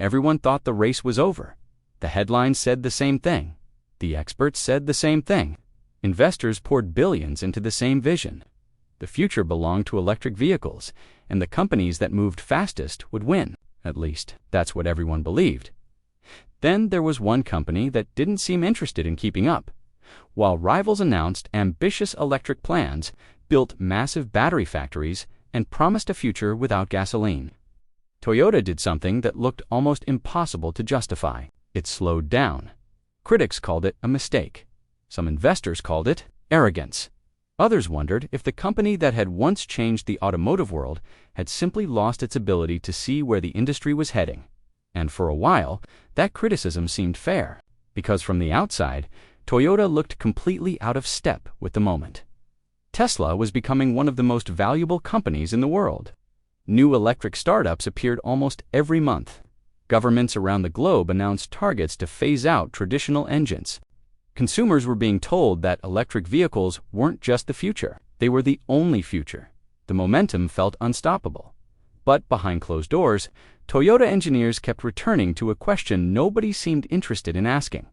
Everyone thought the race was over. The headlines said the same thing. The experts said the same thing. Investors poured billions into the same vision. The future belonged to electric vehicles, and the companies that moved fastest would win. At least, that's what everyone believed. Then there was one company that didn't seem interested in keeping up. While rivals announced ambitious electric plans, built massive battery factories, and promised a future without gasoline, Toyota did something that looked almost impossible to justify. It slowed down. Critics called it a mistake. Some investors called it arrogance. Others wondered if the company that had once changed the automotive world had simply lost its ability to see where the industry was heading. And for a while, that criticism seemed fair, because from the outside, Toyota looked completely out of step with the moment. Tesla was becoming one of the most valuable companies in the world. New electric startups appeared almost every month. Governments around the globe announced targets to phase out traditional engines. Consumers were being told that electric vehicles weren't just the future, they were the only future. The momentum felt unstoppable. But behind closed doors, Toyota engineers kept returning to a question nobody seemed interested in asking.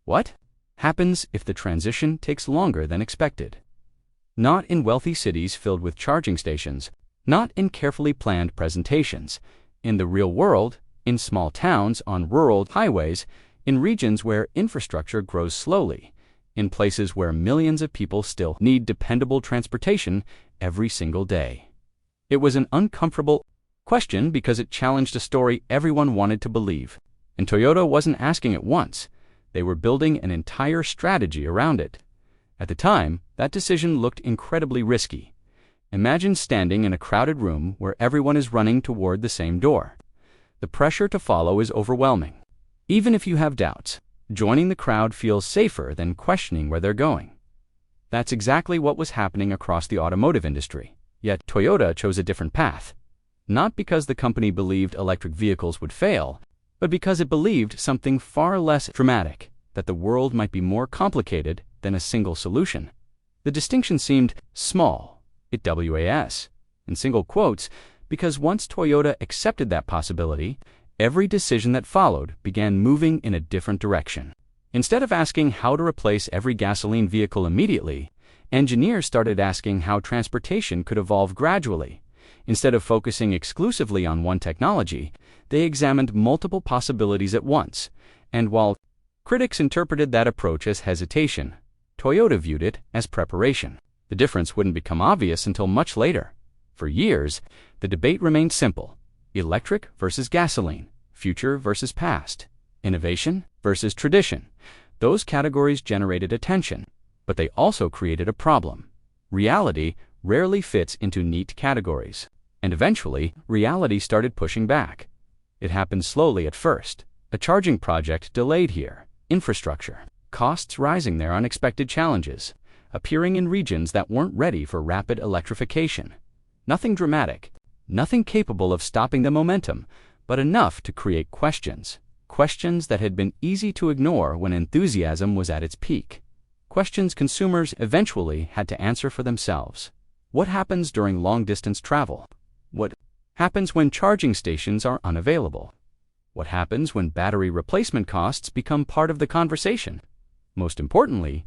What happens if the transition takes longer than expected? Not in wealthy cities filled with charging stations, not in carefully planned presentations. In the real world, in small towns, on rural highways, in regions where infrastructure grows slowly, in places where millions of people still need dependable transportation every single day. It was an uncomfortable question because it challenged a story everyone wanted to believe. And Toyota wasn't asking it once. They were building an entire strategy around it. At the time, that decision looked incredibly risky. Imagine standing in a crowded room where everyone is running toward the same door. The pressure to follow is overwhelming. Even if you have doubts, joining the crowd feels safer than questioning where they're going. That's exactly what was happening across the automotive industry. Yet Toyota chose a different path. Not because the company believed electric vehicles would fail, but because it believed something far less dramatic, that the world might be more complicated than a single solution. The distinction seemed small, was, in single quotes, because once Toyota accepted that possibility, every decision that followed began moving in a different direction. Instead of asking how to replace every gasoline vehicle immediately, engineers started asking how transportation could evolve gradually. Instead of focusing exclusively on one technology, they examined multiple possibilities at once. And while critics interpreted that approach as hesitation, Toyota viewed it as preparation. The difference wouldn't become obvious until much later. For years, the debate remained simple: electric versus gasoline, future versus past, innovation versus tradition. Those categories generated attention, but they also created a problem. Reality rarely fits into neat categories, and eventually, reality started pushing back. It happened slowly at first. A charging project delayed here, infrastructure, costs rising there, unexpected challenges, appearing in regions that weren't ready for rapid electrification. Nothing dramatic, nothing capable of stopping the momentum, but enough to create questions. Questions that had been easy to ignore when enthusiasm was at its peak. Questions consumers eventually had to answer for themselves. What happens during long-distance travel? What happens when charging stations are unavailable? What happens when battery replacement costs become part of the conversation? Most importantly,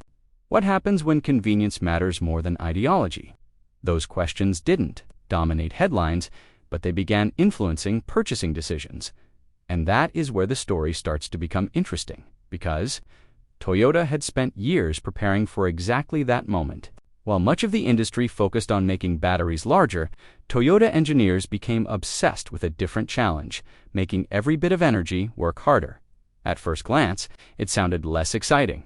what happens when convenience matters more than ideology? Those questions didn't dominate headlines, but they began influencing purchasing decisions. And that is where the story starts to become interesting, because Toyota had spent years preparing for exactly that moment. While much of the industry focused on making batteries larger, Toyota engineers became obsessed with a different challenge: making every bit of energy work harder. At first glance, it sounded less exciting.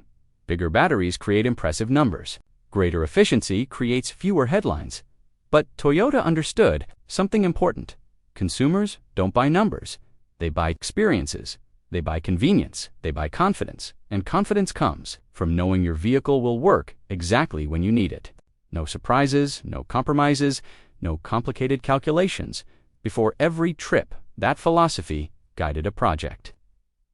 Bigger batteries create impressive numbers. Greater efficiency creates fewer headlines. But Toyota understood something important. Consumers don't buy numbers. They buy experiences. They buy convenience. They buy confidence. And confidence comes from knowing your vehicle will work exactly when you need it. No surprises, no compromises, no complicated calculations. Before every trip, that philosophy guided a project.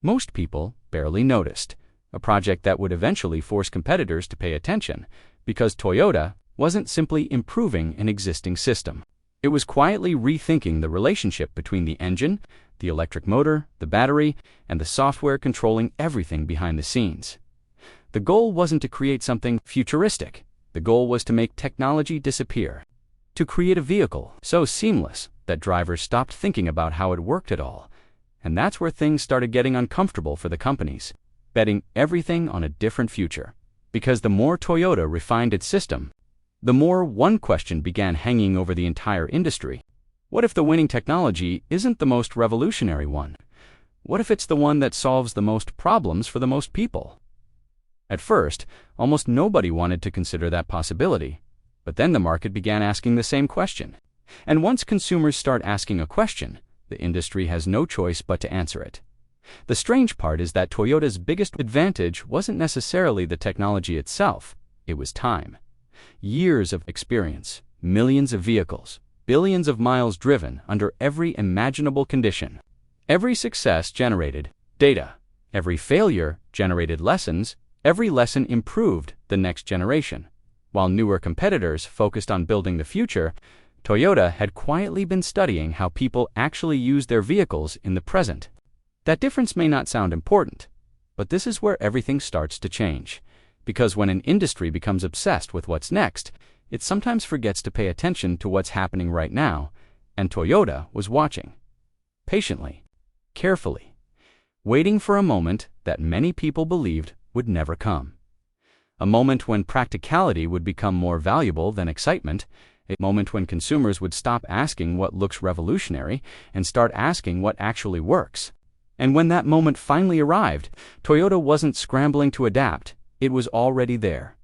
Most people barely noticed. A project that would eventually force competitors to pay attention, because Toyota wasn't simply improving an existing system. It was quietly rethinking the relationship between the engine, the electric motor, the battery, and the software controlling everything behind the scenes. The goal wasn't to create something futuristic. The goal was to make technology disappear, to create a vehicle so seamless that drivers stopped thinking about how it worked at all. And that's where things started getting uncomfortable for the companies, betting everything on a different future. Because the more Toyota refined its system, the more one question began hanging over the entire industry. What if the winning technology isn't the most revolutionary one? What if it's the one that solves the most problems for the most people? At first, almost nobody wanted to consider that possibility. But then the market began asking the same question. And once consumers start asking a question, the industry has no choice but to answer it. The strange part is that Toyota's biggest advantage wasn't necessarily the technology itself, it was time. Years of experience, millions of vehicles, billions of miles driven under every imaginable condition. Every success generated data. Every failure generated lessons. Every lesson improved the next generation. While newer competitors focused on building the future, Toyota had quietly been studying how people actually use their vehicles in the present. That difference may not sound important, but this is where everything starts to change. Because when an industry becomes obsessed with what's next, it sometimes forgets to pay attention to what's happening right now, and Toyota was watching. Patiently, carefully, waiting for a moment that many people believed would never come. A moment when practicality would become more valuable than excitement, a moment when consumers would stop asking what looks revolutionary and start asking what actually works. And when that moment finally arrived, Toyota wasn't scrambling to adapt, it was already there.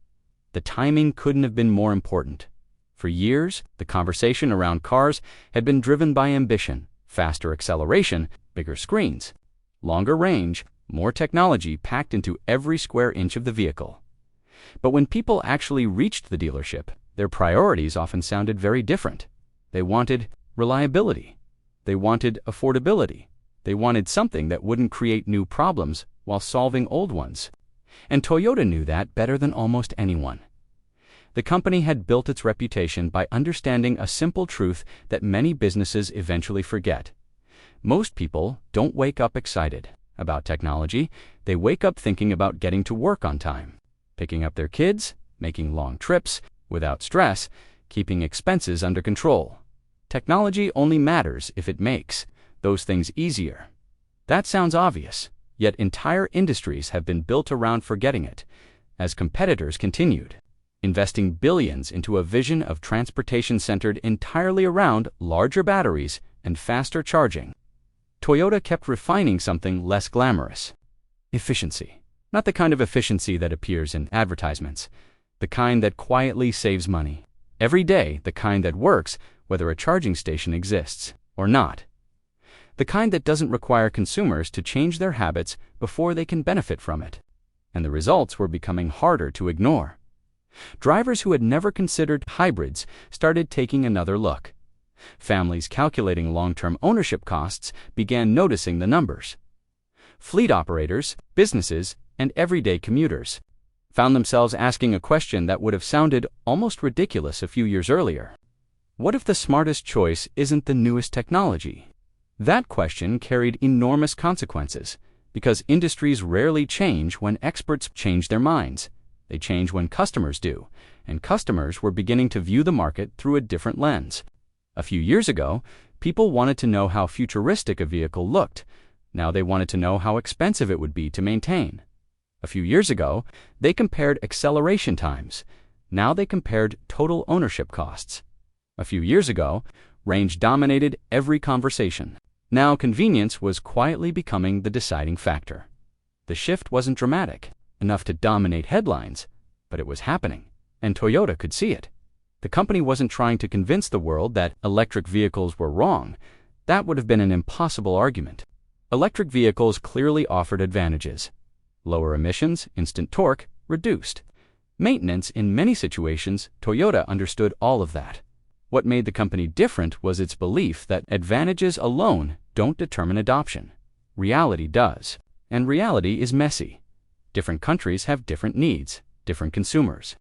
The timing couldn't have been more important. For years, the conversation around cars had been driven by ambition, faster acceleration, bigger screens, longer range, more technology packed into every square inch of the vehicle. But when people actually reached the dealership, their priorities often sounded very different. They wanted reliability. They wanted affordability. They wanted something that wouldn't create new problems while solving old ones. And Toyota knew that better than almost anyone. The company had built its reputation by understanding a simple truth that many businesses eventually forget. Most people don't wake up excited about technology. They wake up thinking about getting to work on time, picking up their kids, making long trips without stress, keeping expenses under control. Technology only matters if it makes those things easier. That sounds obvious, yet entire industries have been built around forgetting it, as competitors continued, investing billions into a vision of transportation centered entirely around larger batteries and faster charging. Toyota kept refining something less glamorous. Efficiency. Not the kind of efficiency that appears in advertisements, the kind that quietly saves money. Every day, the kind that works whether a charging station exists or not. The kind that doesn't require consumers to change their habits before they can benefit from it. And the results were becoming harder to ignore. Drivers who had never considered hybrids started taking another look. Families calculating long-term ownership costs began noticing the numbers. Fleet operators, businesses, and everyday commuters found themselves asking a question that would have sounded almost ridiculous a few years earlier. What if the smartest choice isn't the newest technology? That question carried enormous consequences, because industries rarely change when experts change their minds. They change when customers do, and customers were beginning to view the market through a different lens. A few years ago, people wanted to know how futuristic a vehicle looked. Now they wanted to know how expensive it would be to maintain. A few years ago, they compared acceleration times. Now they compared total ownership costs. A few years ago, range dominated every conversation. Now convenience was quietly becoming the deciding factor. The shift wasn't dramatic enough to dominate headlines, but it was happening, and Toyota could see it. The company wasn't trying to convince the world that electric vehicles were wrong. That would have been an impossible argument. Electric vehicles clearly offered advantages. Lower emissions, instant torque, reduced maintenance in many situations. Toyota understood all of that. What made the company different was its belief that advantages alone don't determine adoption. Reality does. And reality is messy. Different countries have different needs, different consumers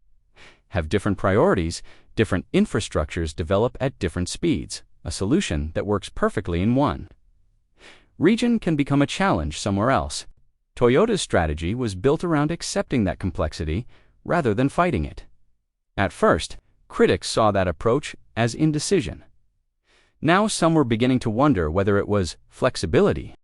have different priorities, Different infrastructures develop at different speeds, a solution that works perfectly in one region can become a challenge somewhere else. Toyota's strategy was built around accepting that complexity rather than fighting it. At first, critics saw that approach as indecision. Now some were beginning to wonder whether it was flexibility